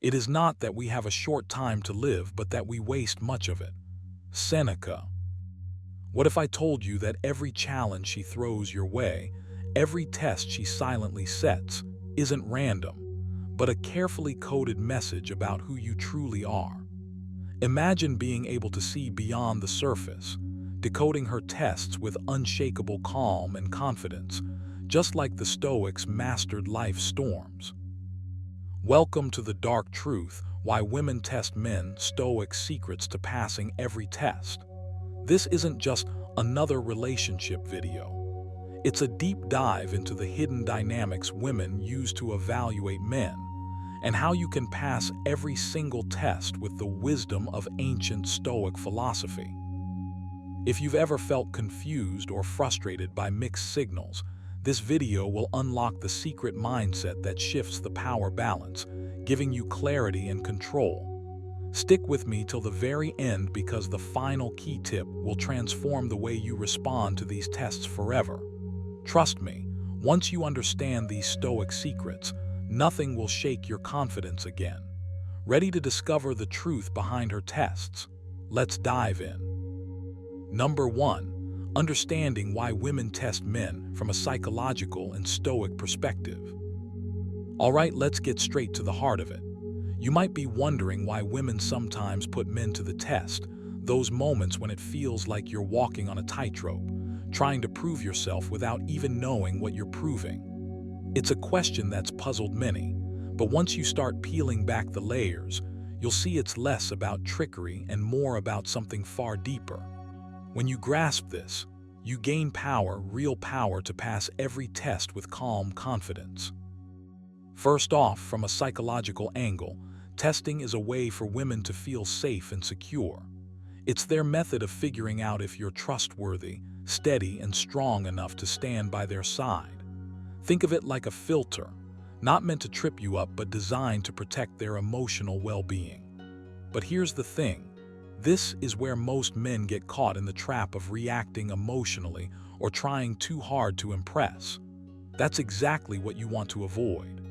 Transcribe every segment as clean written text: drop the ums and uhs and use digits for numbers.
It is not that we have a short time to live, but that we waste much of it. Seneca. What if I told you that every challenge she throws your way, every test she silently sets, isn't random, but a carefully coded message about who you truly are? Imagine being able to see beyond the surface, decoding her tests with unshakable calm and confidence, just like the Stoics mastered life's storms. Welcome to the dark truth: why women test men, Stoic secrets to passing every test. This isn't just another relationship video. It's a deep dive into the hidden dynamics women use to evaluate men, and how you can pass every single test with the wisdom of ancient Stoic philosophy. If you've ever felt confused or frustrated by mixed signals, this video will unlock the secret mindset that shifts the power balance, giving you clarity and control. Stick with me till the very end, because the final key tip will transform the way you respond to these tests forever. Trust me, once you understand these Stoic secrets, nothing will shake your confidence again. Ready to discover the truth behind her tests? Let's dive in. Number 1. Understanding why women test men from a psychological and Stoic perspective. Alright, let's get straight to the heart of it. You might be wondering why women sometimes put men to the test, those moments when it feels like you're walking on a tightrope, trying to prove yourself without even knowing what you're proving. It's a question that's puzzled many, but once you start peeling back the layers, you'll see it's less about trickery and more about something far deeper. When you grasp this, you gain power, real power, to pass every test with calm confidence. First off, from a psychological angle, testing is a way for women to feel safe and secure. It's their method of figuring out if you're trustworthy, steady, and strong enough to stand by their side. Think of it like a filter, not meant to trip you up but designed to protect their emotional well-being. But here's the thing. This is where most men get caught in the trap of reacting emotionally or trying too hard to impress. That's exactly what you want to avoid.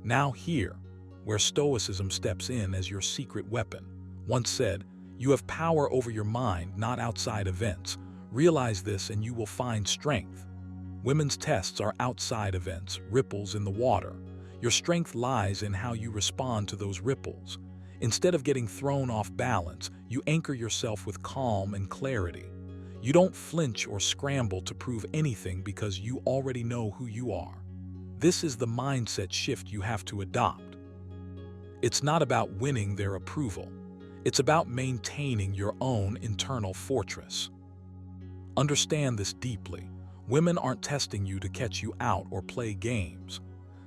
Now here, where Stoicism steps in as your secret weapon. Once said, "You have power over your mind, not outside events. Realize this and you will find strength." Women's tests are outside events, ripples in the water. Your strength lies in how you respond to those ripples. Instead of getting thrown off balance, you anchor yourself with calm and clarity. You don't flinch or scramble to prove anything because you already know who you are. This is the mindset shift you have to adopt. It's not about winning their approval. It's about maintaining your own internal fortress. Understand this deeply. Women aren't testing you to catch you out or play games.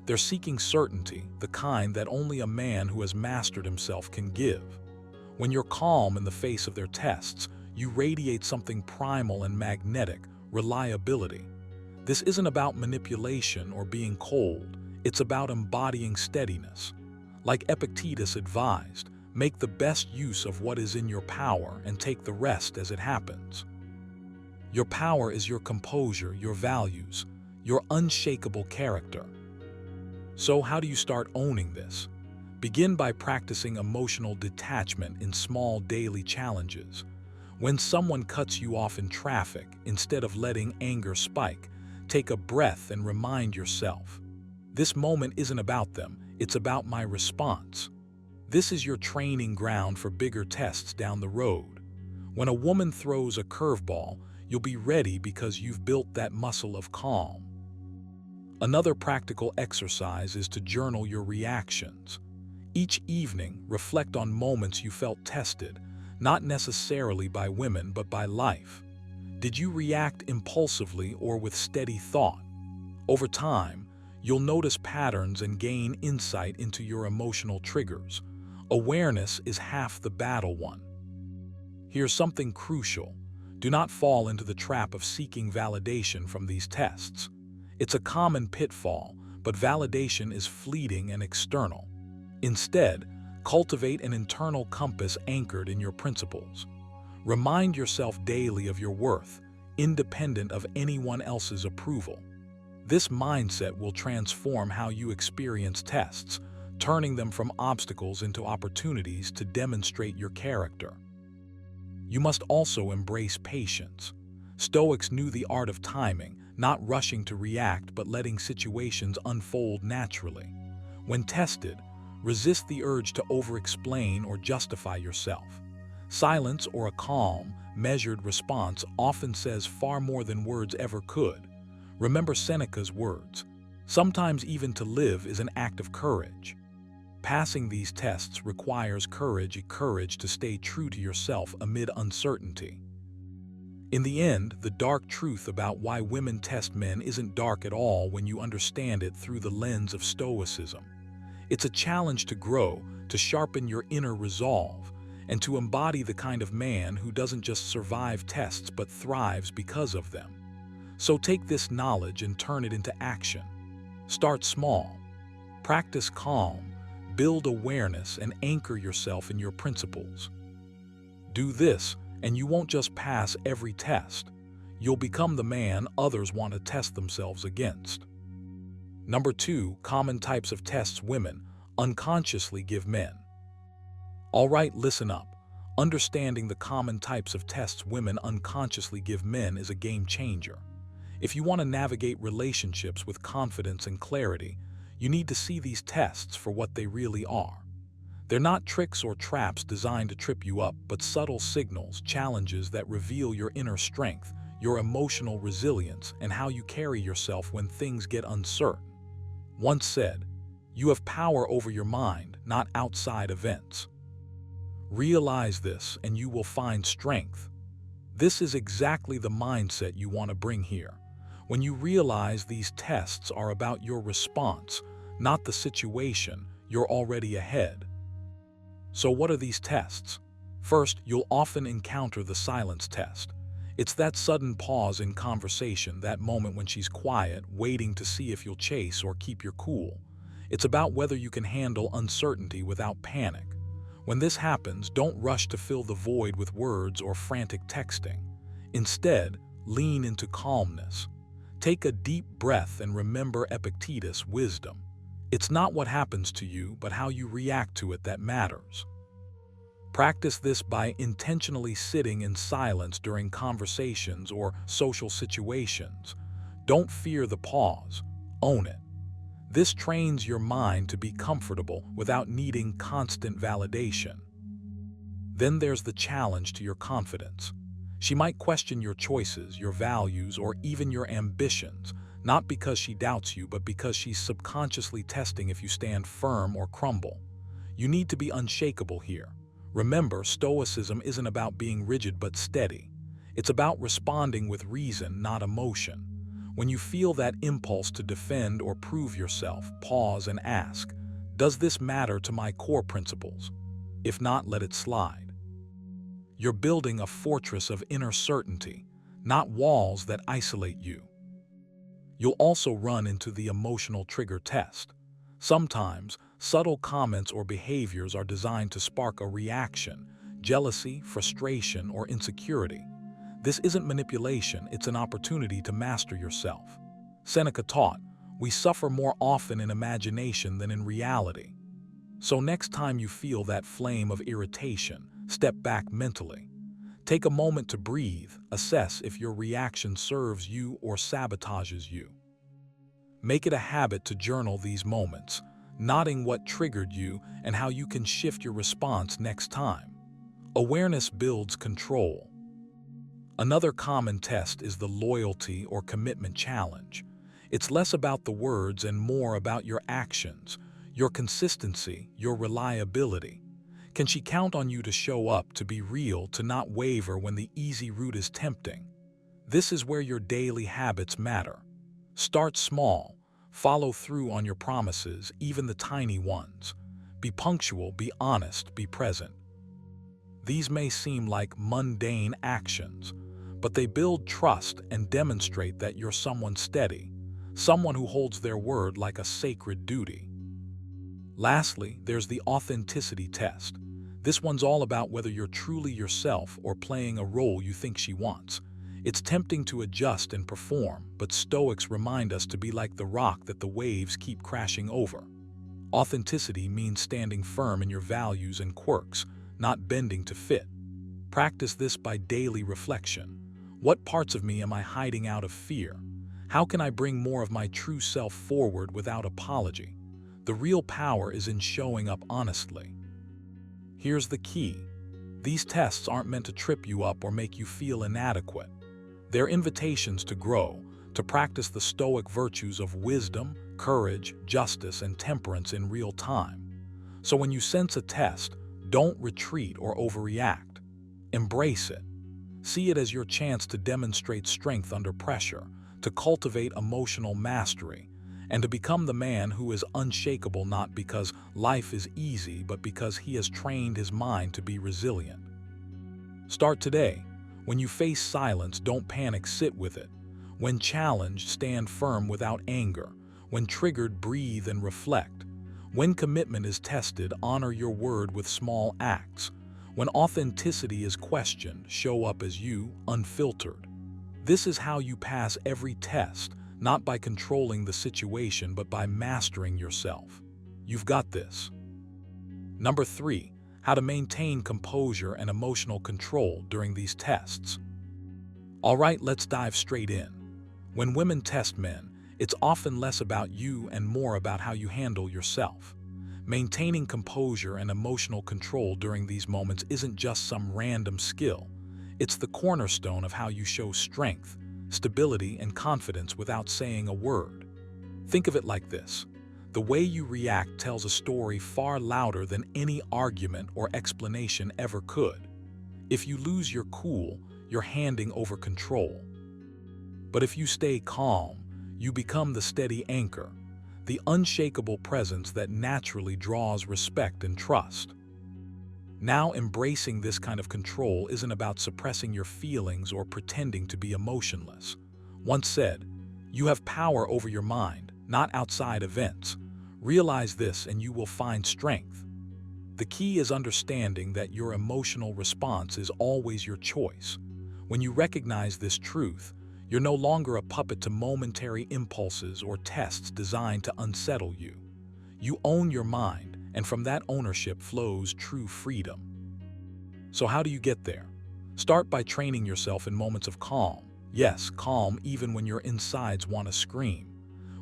They're seeking certainty, the kind that only a man who has mastered himself can give. When you're calm in the face of their tests, you radiate something primal and magnetic: reliability. This isn't about manipulation or being cold. It's about embodying steadiness. Like Epictetus advised, make the best use of what is in your power and take the rest as it happens. Your power is your composure, your values, your unshakable character. So how do you start owning this? Begin by practicing emotional detachment in small daily challenges. When someone cuts you off in traffic, instead of letting anger spike, take a breath and remind yourself, this moment isn't about them, it's about my response. This is your training ground for bigger tests down the road. When a woman throws a curveball, you'll be ready because you've built that muscle of calm. Another practical exercise is to journal your reactions. Each evening, reflect on moments you felt tested, not necessarily by women but by life. Did you react impulsively or with steady thought? Over time, you'll notice patterns and gain insight into your emotional triggers. Awareness is half the battle won. Here's something crucial. Do not fall into the trap of seeking validation from these tests. It's a common pitfall, but validation is fleeting and external. Instead, cultivate an internal compass anchored in your principles. Remind yourself daily of your worth, independent of anyone else's approval. This mindset will transform how you experience tests, turning them from obstacles into opportunities to demonstrate your character. You must also embrace patience. Stoics knew the art of timing, not rushing to react but letting situations unfold naturally. When tested, resist the urge to over-explain or justify yourself. Silence or a calm, measured response often says far more than words ever could. Remember Seneca's words, "Sometimes even to live is an act of courage." Passing these tests requires courage to stay true to yourself amid uncertainty. In the end, the dark truth about why women test men isn't dark at all when you understand it through the lens of Stoicism. It's a challenge to grow, to sharpen your inner resolve, and to embody the kind of man who doesn't just survive tests but thrives because of them. So take this knowledge and turn it into action. Start small. Practice calm, build awareness, and anchor yourself in your principles. Do this, and you won't just pass every test. You'll become the man others want to test themselves against. Number 2, common types of tests women unconsciously give men. All right, listen up. Understanding the common types of tests women unconsciously give men is a game changer. If you want to navigate relationships with confidence and clarity, you need to see these tests for what they really are. They're not tricks or traps designed to trip you up, but subtle signals, challenges that reveal your inner strength, your emotional resilience, and how you carry yourself when things get uncertain. Once said, "You have power over your mind, not outside events." Realize this, and you will find strength. This is exactly the mindset you want to bring here. When you realize these tests are about your response, not the situation, you're already ahead. So what are these tests? First, you'll often encounter the silence test. It's that sudden pause in conversation, that moment when she's quiet, waiting to see if you'll chase or keep your cool. It's about whether you can handle uncertainty without panic. When this happens, don't rush to fill the void with words or frantic texting. Instead, lean into calmness. Take a deep breath and remember Epictetus' wisdom. It's not what happens to you, but how you react to it that matters. Practice this by intentionally sitting in silence during conversations or social situations. Don't fear the pause, own it. This trains your mind to be comfortable without needing constant validation. Then there's the challenge to your confidence. She might question your choices, your values, or even your ambitions, not because she doubts you, but because she's subconsciously testing if you stand firm or crumble. You need to be unshakable here. Remember, Stoicism isn't about being rigid but steady. It's about responding with reason, not emotion. When you feel that impulse to defend or prove yourself, pause and ask, "Does this matter to my core principles?" If not, let it slide. You're building a fortress of inner certainty, not walls that isolate you. You'll also run into the emotional trigger test. Sometimes, subtle comments or behaviors are designed to spark a reaction, jealousy, frustration, or insecurity. This isn't manipulation, it's an opportunity to master yourself. Seneca taught, "We suffer more often in imagination than in reality." So next time you feel that flame of irritation, step back mentally. Take a moment to breathe, assess if your reaction serves you or sabotages you. Make it a habit to journal these moments, noting what triggered you and how you can shift your response next time. Awareness builds control. Another common test is the loyalty or commitment challenge. It's less about the words and more about your actions, your consistency, your reliability. Can she count on you to show up, to be real, to not waver when the easy route is tempting? This is where your daily habits matter. Start small. Follow through on your promises, even the tiny ones. Be punctual, be honest, be present. These may seem like mundane actions, but they build trust and demonstrate that you're someone steady, someone who holds their word like a sacred duty. Lastly, there's the authenticity test. This one's all about whether you're truly yourself or playing a role you think she wants. It's tempting to adjust and perform, but Stoics remind us to be like the rock that the waves keep crashing over. Authenticity means standing firm in your values and quirks, not bending to fit. Practice this by daily reflection. What parts of me am I hiding out of fear? How can I bring more of my true self forward without apology? The real power is in showing up honestly. Here's the key. These tests aren't meant to trip you up or make you feel inadequate. They're invitations to grow, to practice the Stoic virtues of wisdom, courage, justice, and temperance in real time. So when you sense a test, don't retreat or overreact. Embrace it. See it as your chance to demonstrate strength under pressure, to cultivate emotional mastery, and to become the man who is unshakable not because life is easy, but because he has trained his mind to be resilient. Start today. When you face silence, don't panic, sit with it. When challenged, stand firm without anger. When triggered, breathe and reflect. When commitment is tested, honor your word with small acts. When authenticity is questioned, show up as you, unfiltered. This is how you pass every test, not by controlling the situation, but by mastering yourself. You've got this. Number 3, how to maintain composure and emotional control during these tests. All right, let's dive straight in. When women test men, it's often less about you and more about how you handle yourself. Maintaining composure and emotional control during these moments isn't just some random skill. It's the cornerstone of how you show strength, stability, and confidence without saying a word. Think of it like this. The way you react tells a story far louder than any argument or explanation ever could. If you lose your cool, you're handing over control. But if you stay calm, you become the steady anchor, the unshakable presence that naturally draws respect and trust. Now, embracing this kind of control isn't about suppressing your feelings or pretending to be emotionless. Once said, you have power over your mind, not outside events. Realize this and you will find strength. The key is understanding that your emotional response is always your choice. When you recognize this truth, you're no longer a puppet to momentary impulses or tests designed to unsettle you. You own your mind, and from that ownership flows true freedom. So how do you get there? Start by training yourself in moments of calm. Yes, calm even when your insides want to scream.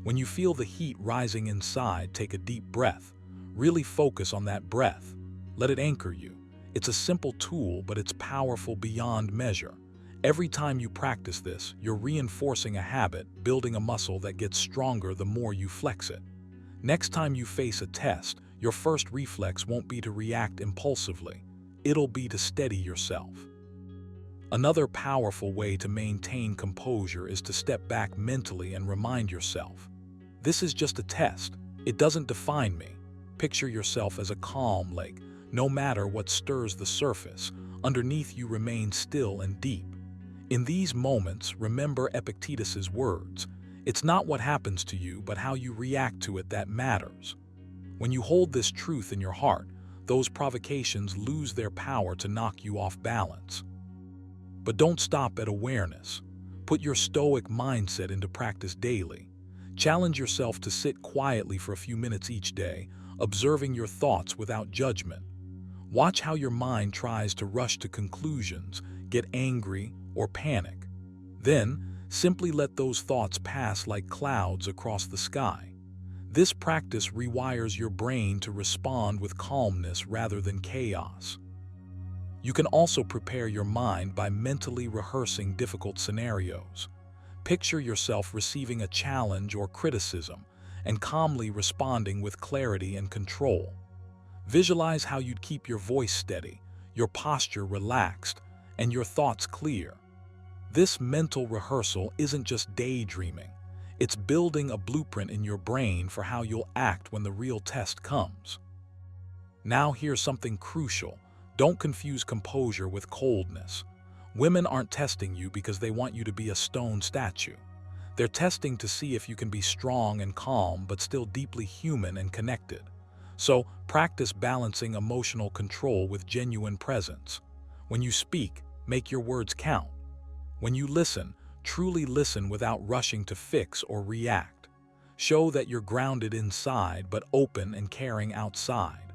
When you feel the heat rising inside, take a deep breath. Really focus on that breath. Let it anchor you. It's a simple tool, but it's powerful beyond measure. Every time you practice this, you're reinforcing a habit, building a muscle that gets stronger the more you flex it. Next time you face a test, your first reflex won't be to react impulsively. It'll be to steady yourself. Another powerful way to maintain composure is to step back mentally and remind yourself, this is just a test. It doesn't define me. Picture yourself as a calm lake. No matter what stirs the surface, underneath you remain still and deep. In these moments, remember Epictetus's words. It's not what happens to you, but how you react to it that matters. When you hold this truth in your heart, those provocations lose their power to knock you off balance. But don't stop at awareness. Put your Stoic mindset into practice daily. Challenge yourself to sit quietly for a few minutes each day, observing your thoughts without judgment. Watch how your mind tries to rush to conclusions, get angry, or panic. Then, simply let those thoughts pass like clouds across the sky. This practice rewires your brain to respond with calmness rather than chaos. You can also prepare your mind by mentally rehearsing difficult scenarios. Picture yourself receiving a challenge or criticism and calmly responding with clarity and control. Visualize how you'd keep your voice steady, your posture relaxed, and your thoughts clear. This mental rehearsal isn't just daydreaming. It's building a blueprint in your brain for how you'll act when the real test comes. Now here's something crucial. Don't confuse composure with coldness. Women aren't testing you because they want you to be a stone statue. They're testing to see if you can be strong and calm but still deeply human and connected. So practice balancing emotional control with genuine presence. When you speak, make your words count. When you listen, truly listen without rushing to fix or react. Show that you're grounded inside but open and caring outside.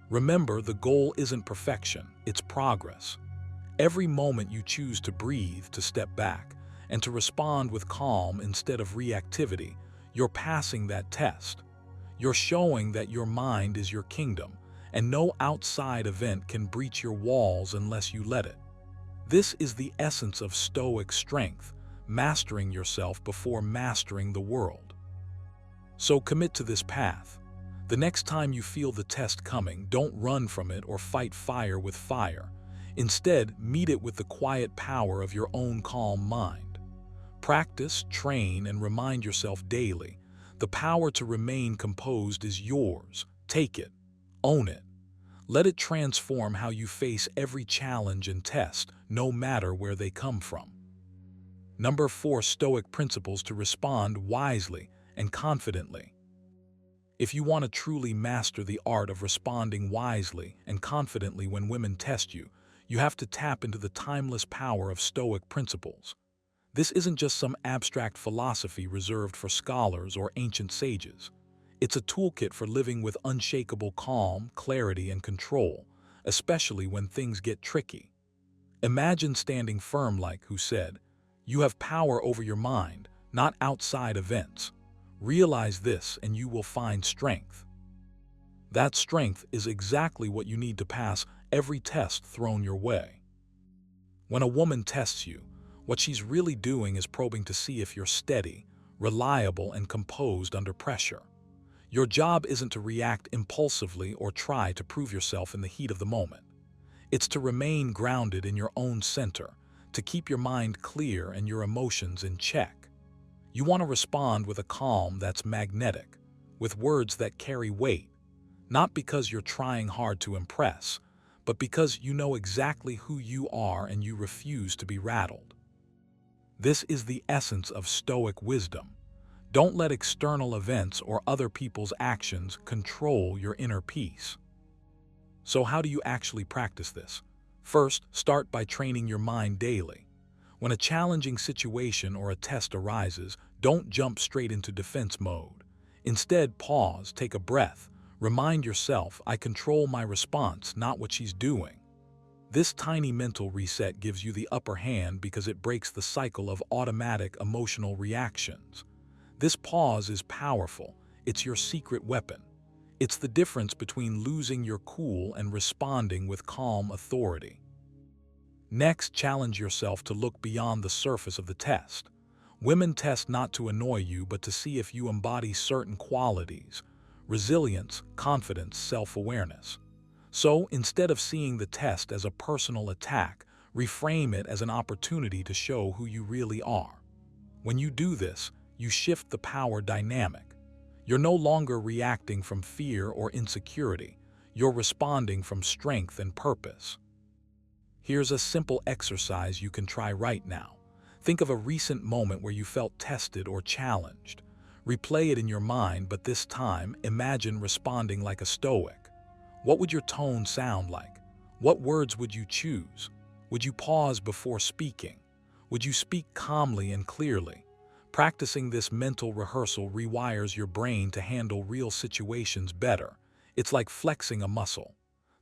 Remember, the goal isn't perfection, it's progress. Every moment you choose to breathe, to step back, and to respond with calm instead of reactivity, you're passing that test. You're showing that your mind is your kingdom, and no outside event can breach your walls unless you let it. This is the essence of Stoic strength, mastering yourself before mastering the world. So commit to this path. The next time you feel the test coming, don't run from it or fight fire with fire. Instead, meet it with the quiet power of your own calm mind. Practice, train, and remind yourself daily. The power to remain composed is yours. Take it. Own it. Let it transform how you face every challenge and test, no matter where they come from. Number 4. Stoic principles to respond wisely and confidently. If you want to truly master the art of responding wisely and confidently when women test you, you have to tap into the timeless power of Stoic principles. This isn't just some abstract philosophy reserved for scholars or ancient sages. It's a toolkit for living with unshakable calm, clarity, and control, especially when things get tricky. Imagine standing firm like who said, "You have power over your mind, not outside events. Realize this and you will find strength." That strength is exactly what you need to pass every test thrown your way. When a woman tests you, what she's really doing is probing to see if you're steady, reliable, and composed under pressure. Your job isn't to react impulsively or try to prove yourself in the heat of the moment. It's to remain grounded in your own center, to keep your mind clear and your emotions in check. You want to respond with a calm that's magnetic, with words that carry weight, not because you're trying hard to impress, but because you know exactly who you are and you refuse to be rattled. This is the essence of Stoic wisdom. Don't let external events or other people's actions control your inner peace. So how do you actually practice this? First, start by training your mind daily. When a challenging situation or a test arises, don't jump straight into defense mode. Instead, pause, take a breath. Remind yourself, I control my response, not what she's doing. This tiny mental reset gives you the upper hand because it breaks the cycle of automatic emotional reactions. This pause is powerful. It's your secret weapon. It's the difference between losing your cool and responding with calm authority. Next, challenge yourself to look beyond the surface of the test. Women test not to annoy you, but to see if you embody certain qualities: resilience, confidence, self-awareness. So, instead of seeing the test as a personal attack, reframe it as an opportunity to show who you really are. When you do this, you shift the power dynamic. You're no longer reacting from fear or insecurity. You're responding from strength and purpose. Here's a simple exercise you can try right now. Think of a recent moment where you felt tested or challenged. Replay it in your mind, but this time, imagine responding like a Stoic. What would your tone sound like? What words would you choose? Would you pause before speaking? Would you speak calmly and clearly? Practicing this mental rehearsal rewires your brain to handle real situations better. It's like flexing a muscle.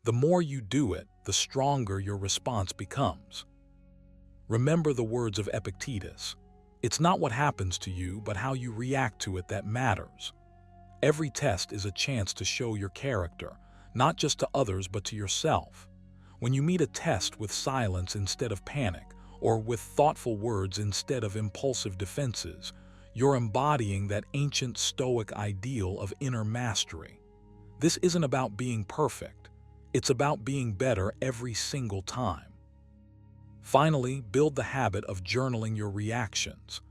The more you do it, the stronger your response becomes. Remember the words of Epictetus. It's not what happens to you, but how you react to it that matters. Every test is a chance to show your character, not just to others but to yourself. When you meet a test with silence instead of panic, or with thoughtful words instead of impulsive defenses, you're embodying that ancient Stoic ideal of inner mastery. This isn't about being perfect. It's about being better every single time. Finally, build the habit of journaling your reactions.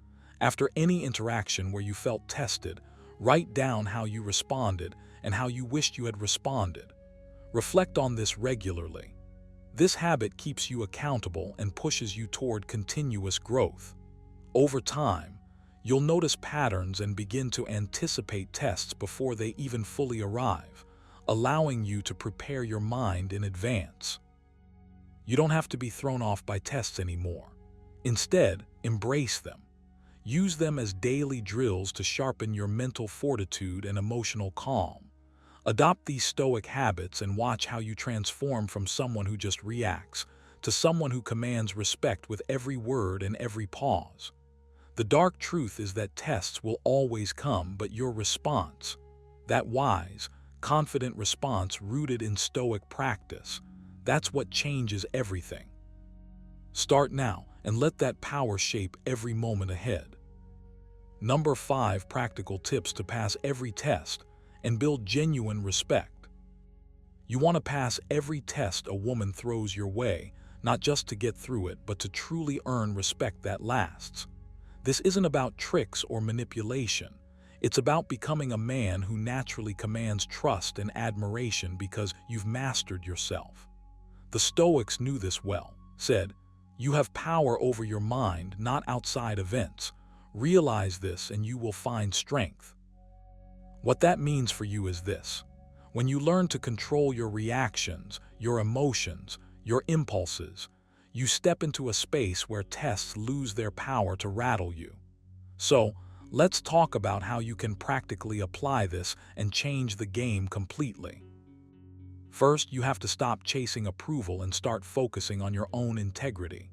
After any interaction where you felt tested, write down how you responded and how you wished you had responded. Reflect on this regularly. This habit keeps you accountable and pushes you toward continuous growth. Over time, you'll notice patterns and begin to anticipate tests before they even fully arrive, allowing you to prepare your mind in advance. You don't have to be thrown off by tests anymore. Instead, embrace them. Use them as daily drills to sharpen your mental fortitude and emotional calm. Adopt these Stoic habits and watch how you transform from someone who just reacts to someone who commands respect with every word and every pause. The dark truth is that tests will always come, but your response, that wise, confident response rooted in Stoic practice, that's what changes everything. Start now and let that power shape every moment ahead. Number 5 practical tips to pass every test and build genuine respect. You want to pass every test a woman throws your way, not just to get through it, but to truly earn respect that lasts. This isn't about tricks or manipulation. It's about becoming a man who naturally commands trust and admiration because you've mastered yourself. The Stoics knew this well, said, "You have power over your mind, not outside events. Realize this and you will find strength." What that means for you is this. When you learn to control your reactions, your emotions, your impulses, you step into a space where tests lose their power to rattle you. So, let's talk about how you can practically apply this and change the game completely. First, you have to stop chasing approval and start focusing on your own integrity.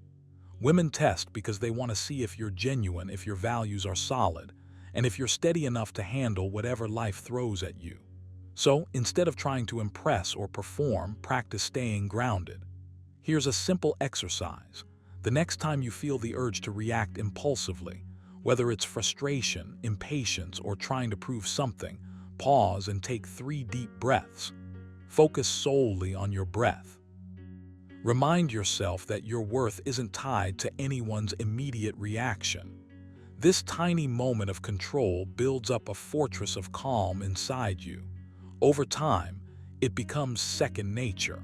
Women test because they want to see if you're genuine, if your values are solid, and if you're steady enough to handle whatever life throws at you. So, instead of trying to impress or perform, practice staying grounded. Here's a simple exercise. The next time you feel the urge to react impulsively, whether it's frustration, impatience, or trying to prove something, pause and take 3 deep breaths. Focus solely on your breath. Remind yourself that your worth isn't tied to anyone's immediate reaction. This tiny moment of control builds up a fortress of calm inside you. Over time, it becomes second nature.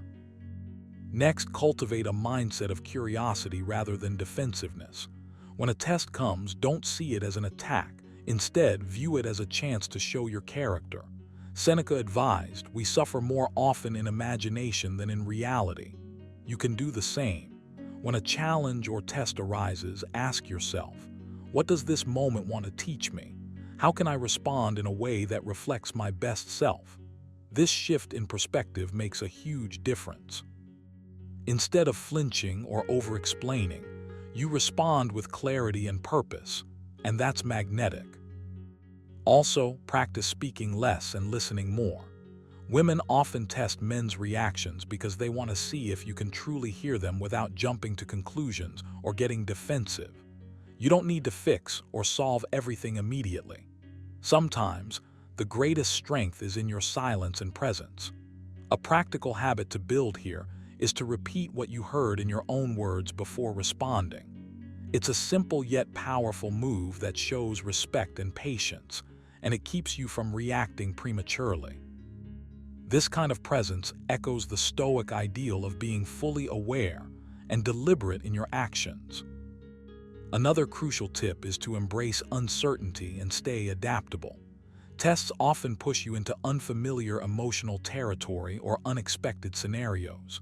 Next, cultivate a mindset of curiosity rather than defensiveness. When a test comes, don't see it as an attack. Instead, view it as a chance to show your character. Seneca advised, "We suffer more often in imagination than in reality." You can do the same. When a challenge or test arises, ask yourself, what does this moment want to teach me? How can I respond in a way that reflects my best self? This shift in perspective makes a huge difference. Instead of flinching or over-explaining, you respond with clarity and purpose, and that's magnetic. Also, practice speaking less and listening more. Women often test men's reactions because they want to see if you can truly hear them without jumping to conclusions or getting defensive. You don't need to fix or solve everything immediately. Sometimes, the greatest strength is in your silence and presence. A practical habit to build here is to repeat what you heard in your own words before responding. It's a simple yet powerful move that shows respect and patience, and it keeps you from reacting prematurely. This kind of presence echoes the Stoic ideal of being fully aware and deliberate in your actions. Another crucial tip is to embrace uncertainty and stay adaptable. Tests often push you into unfamiliar emotional territory or unexpected scenarios.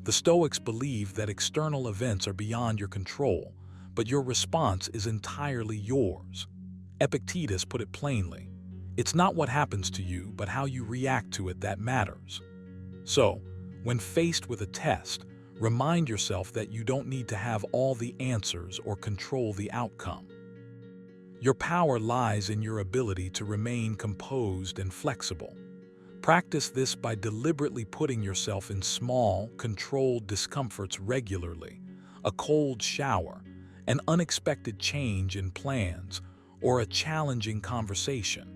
The Stoics believe that external events are beyond your control, but your response is entirely yours. Epictetus put it plainly, "It's not what happens to you, but how you react to it that matters." So, when faced with a test, remind yourself that you don't need to have all the answers or control the outcome. Your power lies in your ability to remain composed and flexible. Practice this by deliberately putting yourself in small, controlled discomforts regularly, a cold shower, an unexpected change in plans, or a challenging conversation.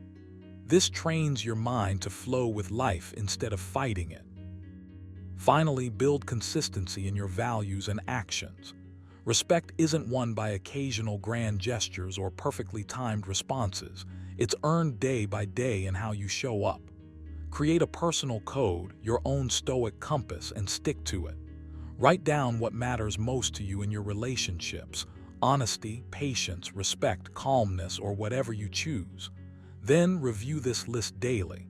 This trains your mind to flow with life instead of fighting it. Finally, build consistency in your values and actions. Respect isn't won by occasional grand gestures or perfectly timed responses. It's earned day by day in how you show up. Create a personal code, your own Stoic compass, and stick to it. Write down what matters most to you in your relationships: honesty, patience, respect, calmness, or whatever you choose. Then review this list daily.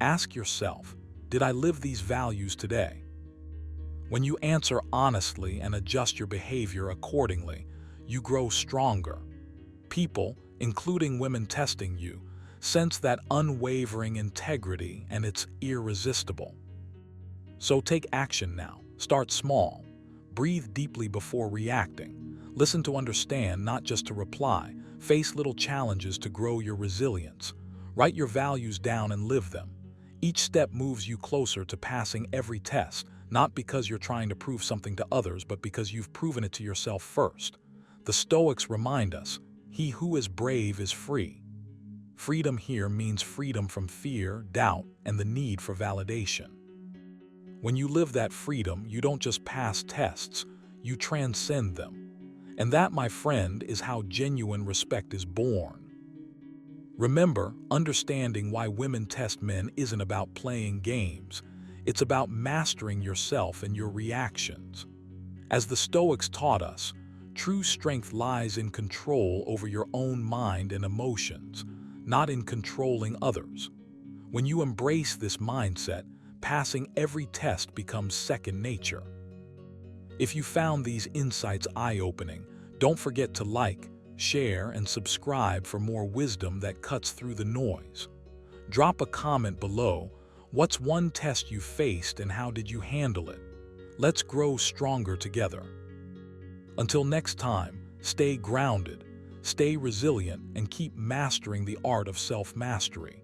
Ask yourself, did I live these values today? When you answer honestly and adjust your behavior accordingly, you grow stronger. People, including women testing you, sense that unwavering integrity, and it's irresistible. So take action now. Start small. Breathe deeply before reacting. Listen to understand, not just to reply. Face little challenges to grow your resilience. Write your values down and live them. Each step moves you closer to passing every test, not because you're trying to prove something to others, but because you've proven it to yourself first. The Stoics remind us, he who is brave is free. Freedom here means freedom from fear, doubt, and the need for validation. When you live that freedom, you don't just pass tests, you transcend them. And that, my friend, is how genuine respect is born. Remember, understanding why women test men isn't about playing games. It's about mastering yourself and your reactions. As the Stoics taught us, true strength lies in control over your own mind and emotions, not in controlling others. When you embrace this mindset, passing every test becomes second nature. If you found these insights eye-opening, don't forget to like, share, and subscribe for more wisdom that cuts through the noise. Drop a comment below. What's one test you faced and how did you handle it? Let's grow stronger together. Until next time, stay grounded, stay resilient, and keep mastering the art of self-mastery.